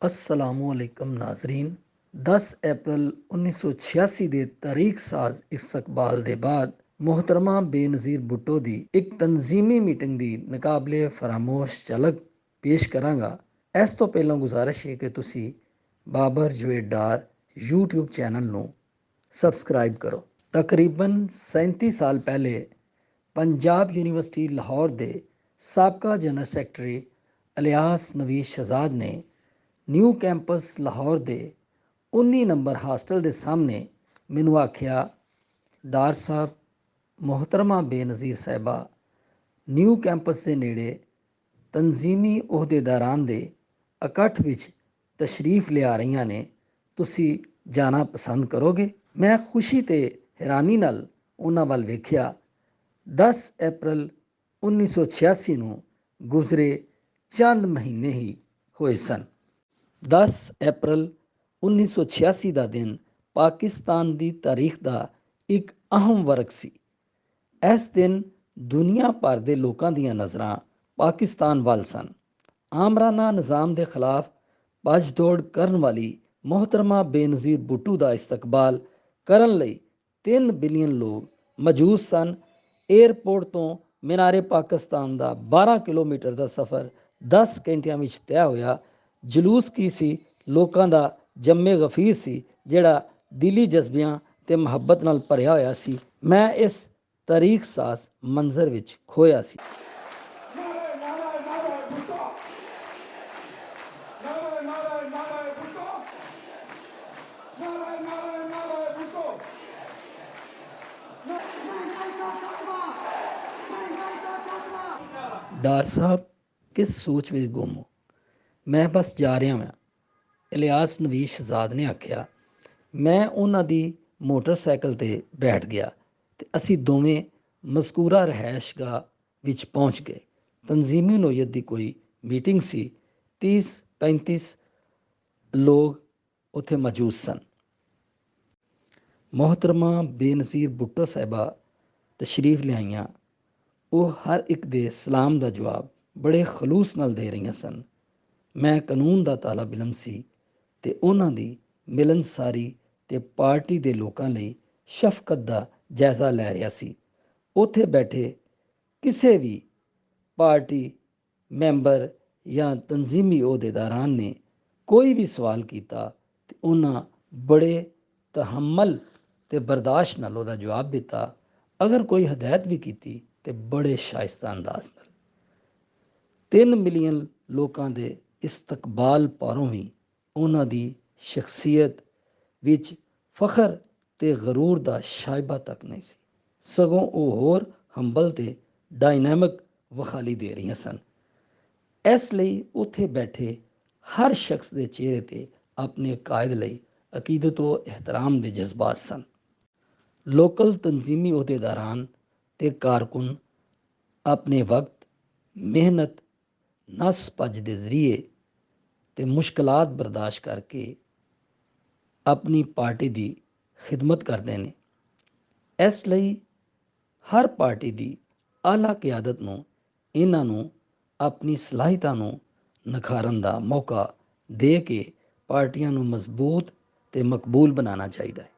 असलामुअलैकुम नाजरीन। 10 अप्रैल 1986 ਦੇ ਤਾਰੀਖ ਸਾਜ਼ ਇਸਤਕਬਾਲ ਦੇ ਬਾਅਦ ਮੁਹਤਰਮਾ ਬੇਨਜ਼ੀਰ ਭੁੱਟੋ ਦੀ ਇੱਕ ਤਨਜ਼ੀਮੀ ਮੀਟਿੰਗ ਦੀ ਨਕਾਬਲੇ ਫਰਾਮੋਸ਼ ਝਲਕ ਪੇਸ਼ ਕਰਾਂਗਾ। ਇਸ ਤੋਂ ਪਹਿਲਾਂ ਗੁਜ਼ਾਰਿਸ਼ ਹੈ ਕਿ ਤੁਸੀਂ ਬਾਬਰ ਜਵੇਦ ਡਾਰ YouTube ਚੈਨਲ ਨੂੰ ਸਬਸਕ੍ਰਾਈਬ ਕਰੋ। ਤਕਰੀਬਨ 37 ਸਾਲ ਪਹਿਲੇ ਪੰਜਾਬ ਯੂਨੀਵਰਸਿਟੀ ਲਾਹੌਰ ਦੇ ਸਾਬਕਾ ਜਨਰਲ ਸੈਕਟਰੀ ਇਲਿਆਸ ਨਵੀਦ ਸ਼ਹਜ਼ਾਦ ਨੇ ਨਿਊ ਕੈਂਪਸ ਲਾਹੌਰ ਦੇ 19 ਨੰਬਰ ਹਾਸਟਲ ਦੇ ਸਾਹਮਣੇ ਮੈਨੂੰ ਆਖਿਆ, ਡਾਰ ਸਾਹਿਬ, ਮੁਹਤਰਮਾ ਬੇਨਜ਼ੀਰ ਸਾਹਿਬਾ ਨਿਊ ਕੈਂਪਸ ਦੇ ਨੇੜੇ ਤਨਜ਼ੀਮੀ ਅਹੁਦੇਦਾਰਾਂ ਦੇ ਇਕੱਠ ਵਿੱਚ ਤਸ਼ਰੀਫ ਲਿਆ ਰਹੀਆਂ ਨੇ, ਤੁਸੀਂ ਜਾਣਾ ਪਸੰਦ ਕਰੋਗੇ? ਮੈਂ ਖੁਸ਼ੀ ਤੇ ਹੈਰਾਨੀ ਨਾਲ ਉਹਨਾਂ ਵੱਲ ਵੇਖਿਆ। 10 ਅਪ੍ਰੈਲ 1986 ਨੂੰ ਗੁਜ਼ਰੇ ਚੰਦ ਮਹੀਨੇ ਹੀ ਹੋਏ ਸਨ। 10 ਅਪ੍ਰੈਲ 1986 ਦਾ ਦਿਨ ਪਾਕਿਸਤਾਨ ਦੀ ਤਾਰੀਖ ਦਾ ਇੱਕ ਅਹਿਮ ਵਰਕ ਸੀ। ਇਸ ਦਿਨ ਦੁਨੀਆ ਭਰ ਦੇ ਲੋਕਾਂ ਦੀਆਂ ਨਜ਼ਰਾਂ ਪਾਕਿਸਤਾਨ ਵੱਲ ਸਨ। ਆਮਰਾਨਾ ਨਿਜ਼ਾਮ ਦੇ ਖਿਲਾਫ ਭੱਜ ਦੌੜ ਕਰਨ ਵਾਲੀ ਮੁਹਤਰਮਾ ਬੇਨਜ਼ੀਰ ਭੁੱਟੋ ਦਾ ਇਸਤਕਬਾਲ ਕਰਨ ਲਈ 3 ਬਿਲੀਅਨ ਲੋਕ ਮੌਜੂਦ ਸਨ। ਏਅਰਪੋਰਟ ਤੋਂ ਮੀਨਾਰੇ ਪਾਕਿਸਤਾਨ ਦਾ 12 ਕਿਲੋਮੀਟਰ ਦਾ ਸਫ਼ਰ 10 ਘੰਟਿਆਂ ਵਿੱਚ ਤੈਅ ਹੋਇਆ। ਜਲੂਸ ਕੀ ਸੀ? ਲੋਕਾਂ ਦਾ ਜੰਮੇ ਗਫੀਰ ਸੀ, ਜਿਹੜਾ ਦਿਲੀ ਜਜ਼ਬਿਆਂ ਤੇ ਮੁਹੱਬਤ ਨਾਲ ਭਰਿਆ ਹੋਇਆ ਸੀ। ਮੈਂ ਇਸ ਤਾਰੀਖ ਸਾਜ਼ ਮੰਜ਼ਰ ਵਿੱਚ ਖੋਇਆ ਸੀ। ਡਾਰ ਸਾਹਿਬ ਕਿਸ ਸੋਚ ਵਿੱਚ ਗੁੰਮ ਹੋ? ਮੈਂ ਬਸ ਜਾ ਰਿਹਾ ਹਾਂ, ਇਲਿਆਸ ਨਵੀਦ ਸ਼ਹਜ਼ਾਦ ਨੇ ਆਖਿਆ। ਮੈਂ ਉਹਨਾਂ ਦੀ ਮੋਟਰਸਾਈਕਲ ਤੇ ਬੈਠ ਗਿਆ ਤੇ ਅਸੀਂ ਦੋਵੇਂ ਮਜ਼ਕੂਰਾ ਰਿਹਾਇਸ਼ਗਾਹ ਵਿੱਚ ਪਹੁੰਚ ਗਏ। ਤਨਜ਼ੀਮੀ ਨੋਇਤ ਦੀ ਕੋਈ ਮੀਟਿੰਗ ਸੀ। 30-35 ਲੋਕ ਉੱਥੇ ਮੌਜੂਦ ਸਨ। ਮੁਹਤਰਮਾ ਬੇਨਜ਼ੀਰ ਭੁੱਟੋ ਸਾਹਿਬਾ ਤਸ਼ਰੀਫ ਲਿਆਈਆਂ। ਉਹ ਹਰ ਇੱਕ ਦੇ ਸਲਾਮ ਦਾ ਜਵਾਬ ਬੜੇ ਖਲੂਸ ਨਾਲ ਦੇ ਰਹੀਆਂ ਸਨ। ਮੈਂ ਕਾਨੂੰਨ ਦਾ ਤਾਲਬ ਇਲਮ ਸੀ ਤੇ ਉਹਨਾਂ ਦੀ ਮਿਲਨਸਾਰੀ ਤੇ ਪਾਰਟੀ ਦੇ ਲੋਕਾਂ ਲਈ ਸ਼ਫਕਤ ਦਾ ਜਾਇਜ਼ਾ ਲੈ ਰਿਹਾ ਸੀ। ਉੱਥੇ ਬੈਠੇ ਕਿਸੇ ਵੀ ਪਾਰਟੀ ਮੈਂਬਰ ਜਾਂ ਤਨਜ਼ੀਮੀ ਅਹੁਦੇਦਾਰਾਂ ਨੇ ਕੋਈ ਵੀ ਸਵਾਲ ਕੀਤਾ ਤੇ ਉਹਨਾਂ ਬੜੇ ਤਹੱਮਲ ਤੇ ਬਰਦਾਸ਼ਤ ਨਾਲ ਉਹਦਾ ਜਵਾਬ ਦਿੱਤਾ। ਅਗਰ ਕੋਈ ਹਦਾਇਤ ਵੀ ਕੀਤੀ ਤੇ ਬੜੇ ਸ਼ਾਇਸਤਾ ਅੰਦਾਜ਼ ਨਾਲ। 3 ਮਿਲੀਅਨ ਲੋਕਾਂ ਦੇ ਇਸਤਕਬਾਲ ਪਾਰੋਂ ਵੀ ਉਹਨਾਂ ਦੀ ਸ਼ਖਸੀਅਤ ਵਿੱਚ ਫਖਰ ਤੇ ਗਰੂਰ ਦਾ ਸ਼ਾਇਬਾ ਤੱਕ ਨਹੀਂ ਸੀ, ਸਗੋਂ ਉਹ ਹੋਰ ਹੰਬਲ ਤੇ ਡਾਇਨਾਮਿਕ ਵਖਾਲੀ ਦੇ ਰਹੀਆਂ ਸਨ। ਇਸ ਲਈ ਉੱਥੇ ਬੈਠੇ ਹਰ ਸ਼ਖਸ ਦੇ ਚਿਹਰੇ ਤੇ ਆਪਣੇ ਕਾਇਦ ਲਈ ਅਕੀਦਤ ਓ ਇਹਤਰਾਮ ਦੇ ਜਜ਼ਬਾਤ ਸਨ। ਲੋਕਲ ਤਨਜ਼ੀਮੀ ਅਹੁਦੇਦਾਰਾਂ ਤੇ ਕਾਰਕੁਨ ਆਪਣੇ ਵਕਤ, ਮਿਹਨਤ, ਨਸ ਭੱਜ ਦੇ ਜ਼ਰੀਏ ਤੇ ਮੁਸ਼ਕਲਾਤ ਬਰਦਾਸ਼ਤ ਕਰਕੇ ਆਪਣੀ ਪਾਰਟੀ ਦੀ ਖਿਦਮਤ ਕਰਦੇ ਨੇ। ਇਸ ਲਈ ਹਰ ਪਾਰਟੀ ਦੀ ਆਲਾ ਕਿਆਦਤ ਨੂੰ ਇਹਨਾਂ ਨੂੰ ਆਪਣੀ ਸਲਾਹੀਤਾਂ ਨੂੰ ਨਿਖਾਰਨ ਦਾ ਮੌਕਾ ਦੇ ਕੇ ਪਾਰਟੀਆਂ ਨੂੰ ਮਜ਼ਬੂਤ ਤੇ ਮਕਬੂਲ ਬਣਾਉਣਾ ਚਾਹੀਦਾ ਹੈ।